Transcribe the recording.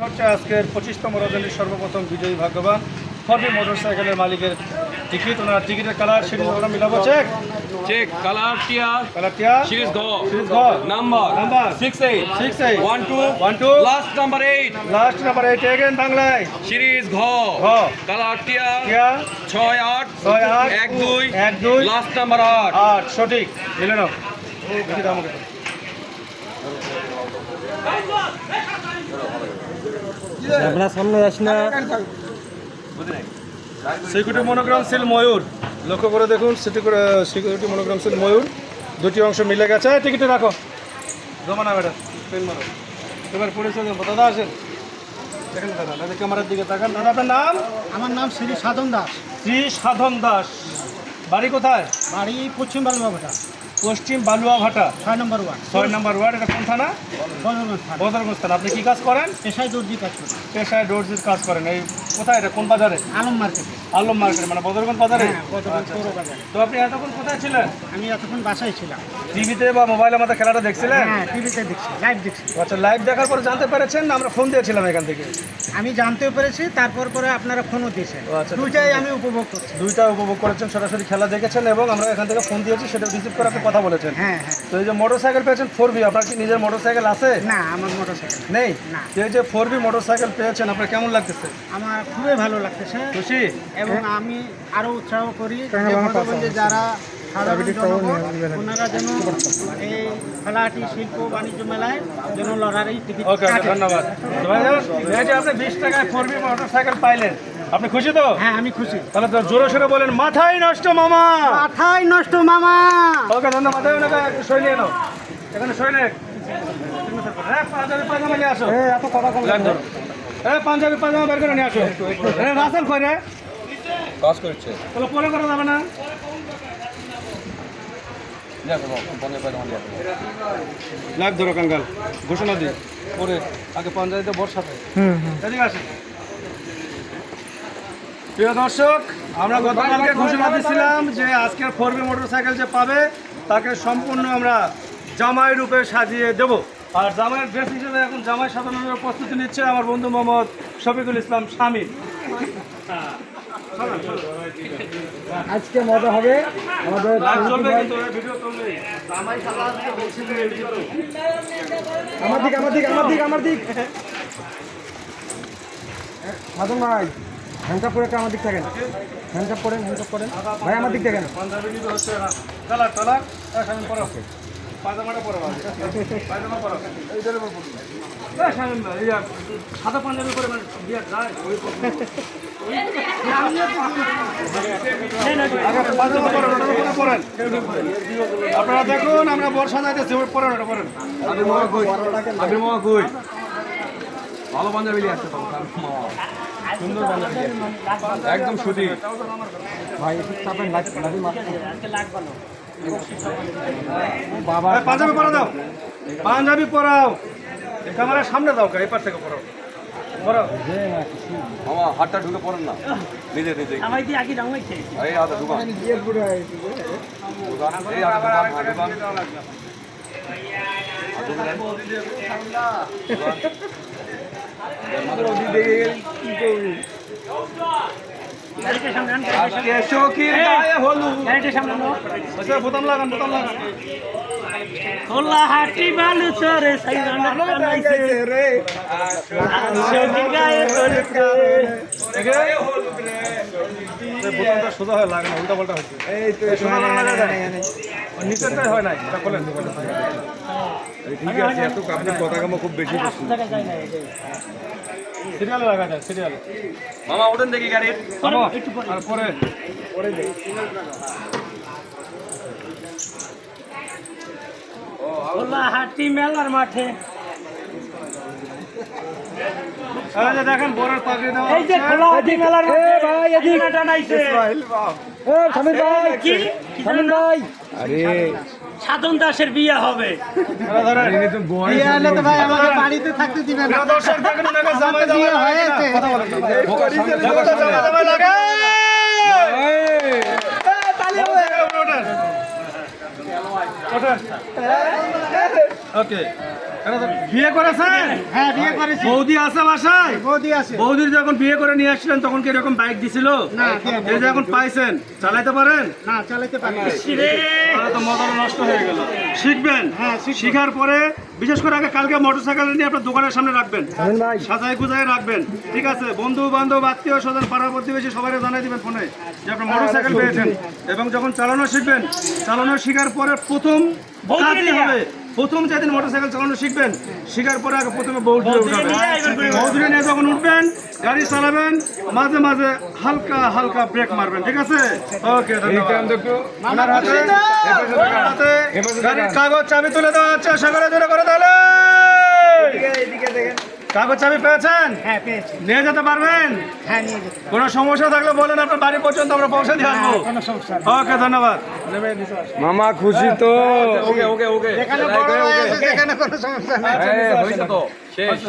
হচ্ছে আজকের 25তম রজনীর সর্বপ্রথম বিজয়ী ভাগ্যবান ফরবি মোটরসাইকেলের মালিকের টিকিট। ওনার টিকিটের কালার সিরিজ আমরা মিলাবো। চেক চেক কালার টিয়া সিরিজ গ নাম্বার 68 12 লাস্ট নাম্বার 8 এগেন বাংলায় সিরিজ ঘ কালার টিয়া 68 12 লাস্ট নাম্বার 8 সঠিক মিলে নাও। দেখি দাম কত। আমরা সামনে আসি না। সিকিউরিটি মনোগ্রাম সিল ময়ূর, লক্ষ্য করে দেখুন। সিকিউরিটি মনোগ্রাম সিল ময়ূর, দুটি অংশ মিলে গেছে। টিকিটে রাখো, জমা না বেটা, পেন মারো। এবার পরিচয় দেবো। দাদা আসেন, দেখেন দাদা, দাদা ক্যামেরার দিকে তাকান। দাদা আপনার নাম? আমার নাম শ্রী সাধন দাস। শ্রী সাধন দাস। বাড়ি কোথায়? বাড়ি পশ্চিম বালুয়াঘাটা, পশ্চিম বালুয়াঘাটা 6 নম্বর ওয়ার্ড। 6 নম্বর ওয়ার্ড। এটা কোন থানা? বদরগঞ্জ থানা। বদরগঞ্জ থানা। আপনি কি কাজ করেন? পেশায় দর্জি কাজ করি। পেশায় দর্জির কাজ করেন। এই কোথায় এটা, কোন বাজারে? আলম মার্কেটে। আলম মার্কেট, মানে বদরগঞ্জ বাজারে। হ্যাঁ, বদরগঞ্জ পৌর বাজারে। তো আপনি এতক্ষণ কোথায় ছিলেন? আমি এতক্ষণ বাসায় ছিলাম। টিভিতে বা মোবাইলের মধ্যে খেলাটা দেখছিলেন? হ্যাঁ, টিভিতে দেখছি, লাইভ দেখছি। আচ্ছা, লাইভ দেখার পরে জানতে পেরেছেন? আমরা ফোন দিয়েছিলাম এখান থেকে। আমি জানতেও পেরেছি, তারপর করে আপনারা ফোনও দিয়েছেন। ও আচ্ছা। দুইটাই আমি উপভোগ করছি। দুইটা উপভোগ করেছেন, সরাসরি খেলা দেখেছেন এবং আমরা এখান থেকে ফোন দিয়েছি, সেটা রিসিভ করে আপনি কথা বলেছেন। হ্যাঁ হ্যাঁ। তো এই যে মোটরসাইকেল পেয়েছেন 4B, আপনার কি নিজের মোটরসাইকেল আছে? না, আমার মোটরসাইকেল নেই। না। তো এই যে 4B মোটরসাইকেল পেয়েছেন, আপনার কেমন লাগতেছে? আমার খুবই ভালো লাগতেছে খুশি? এবং আমি আরো উৎসাহ করি যে বদরগঞ্জে যারা সাধারণ জনগণ, ওনারা যেন এই খেলাটি শিল্প বাণিজ্য মেলায় যেন লড়াই টিকিট ওকে, কাটে। ধন্যবাদ। তো ভাইয়া, এই যে আপনি 20 টাকায় 4B মোটরসাইকেল পাইলেন, আপনি খুশি তো? হ্যাঁ, আমি খুশি। তাহলে তো জোরে সোরে বলেন, মাথায় নষ্ট মামা। মাথায় নষ্ট মামা। ওকে, ধন্যবাদ। ওনাকে একটু সই নিয়ে নাও, এখানে সই নে। পাঞ্জাবি পায়জামা নিয়ে আসো। এত কথা কম। পাঞ্জাবি পায়জামা বের করে নিয়ে আসো। রাসেল কই রে? কাজ করছে তাহলে পরে করা যাবে না? লাইভ ধরো কাঙ্গাল, ঘোষণা দিই পরে, আগে পঞ্চায়েতে বর্ষাতে। এদিকে আসেন। প্রিয় দর্শক, আমরা গতকালকে ঘোষণা দিয়েছিলাম যে আজকের 4B মোটরসাইকেল যে পাবে তাকে সম্পূর্ণ আমরা জামাই রূপে সাজিয়ে দেব। আর জামাইয়ের ড্রেস হিসেবে এখন জামাই সাজানোর প্রস্তুতি নিচ্ছে আমার বন্ধু মোহাম্মদ শফিকুল ইসলাম শামীম। আজকে মজা হবে আমাদের। লাইভ চলবে কিন্তু, ভিডিও চলবে। জামাই সাজাতে বলছি যে এই যে তো। আমার দিক সাধন ভাই, হ্যান্ডকাপ করে একটা আমার দিক থাকেন। হ্যান্ডকাপ করেন ভাই, আমার দিক দেখেন। পাঞ্জাবি নিতে হচ্ছে না। কালার শামীম পরো, পায়জামাটা পরো, পায়জামা পরো, এই ধরে পরো। শামীম ভাই, এই সাদা পাঞ্জাবি পরে মানে বিয়ে যায় ওই আপনারা দেখুন, আমরা বর্ষা যাইতেছি, পরেন ওটা পরেন। ভালো পাঞ্জাবি নিয়ে আসছে সুন্দর পাঞ্জাবি একদম সুতি ভাই একটু চাপেন, বাবা পাঞ্জাবি পরা দাও, পাঞ্জাবি পরাও। ক্যামেরার সামনে দাও, এপার থেকে পরাও। মামা হাতটা ঢুকে পড়েন না, নিজে এই হাতে ঢুকান, এই হাতে ঢুকান। বোতাম লাগান, বোতাম লাগান। হাটি বালু চরে বোতামটা সোজা হয়, লাগে না, উল্টা পাল্টা হচ্ছে। নিচেরটাই হয় নাই, এটা বলেন। ঠিক আছে, এত আপনার কথা কামা খুব বেশি সিরিয়ালে লাগা যায়, সিরিয়ালে। মামা ওঠেন দেখি গাড়ির আর পরে হাটি মেলার মাঠে দেখেন বড়ের পাগড়ি দেওয়া এই যে খোলা হাটি মেলার মাঠে ভাই এদিকে টানাইছে। শামীম ভাই, কি শামীম ভাই, আরে সাধন দাসের বিয়ে হবে। বিয়ে হলে তো ভাই আমাকে বাড়িতে থাকতে দিবেন না। দর্শক দেখেন, ওনাকে জামাই বিয়ে দেওয়া হয়েছে। কথা বলেন না। জামাই লাগে। ওঠেন। ওকে। বিয়ে করেছেন? হ্যাঁ বিয়ে করেছি, বৌদি আছে বাসায়? বৌদি আছে। বৌদির যখন বিয়ে করে নিয়ে আসছিলেন তখন কি এরকম বাইক দিছিল? না, এই যে এখন পাইছেন, চালাইতে পারেন? না চালাতে পারি না। তাহলে তো মজাটা নষ্ট হয়ে গেল। শিখবেন, হ্যাঁ, শিখবো। শিখার পরে বিশেষ করে আগে কালকে মোটরসাইকেল নিয়ে আপনার দোকানের সামনে রাখবেন, সাজায় গুজায় রাখবেন, ঠিক আছে? বন্ধু বান্ধব আত্মীয় স্বজন পাড়া প্রতিবেশী সবাই জানাই দিবেন ফোনে যে আপনার মোটরসাইকেল পেয়েছেন। এবং যখন চালানো শিখবেন, চালানো শেখার পরে প্রথম কাজই হবে, প্রথম যেদিন মোটরসাইকেল চালানো শিখবেন, শেখার পরে আগে প্রথমে বৌদ্ধ উঠাবেন। বৌদ্ধ নিয়ে যখন উঠবেন, গাড়ি চালাবেন, মাঝে মাঝে হালকা হালকা ব্রেক মারবেন, ঠিক আছে? ওকে, ধন্যবাদ। ওনার হাতে গাড়ির কাগজ চাবি তুলে দেওয়া হচ্ছে, সকলে জোরে করে তাহলে। কাগজ চাবি পেয়েছেন? হ্যাঁ পেয়েছি, নিয়ে যেতে পারবেন? হ্যাঁ নিয়ে যেতে। কোনো সমস্যা থাকলে বলেন, আপনার বাড়ি পর্যন্ত আমরা পৌঁছে দিয়ে আসবো। কোনো সমস্যা নেই। ওকে, ধন্যবাদ। মামা খুশি তো? ওকে ওকে ওকে যেখানে বড় হয়ে আছে, সেখানে কোনো সমস্যা নেই। হয়েছে তো শেষ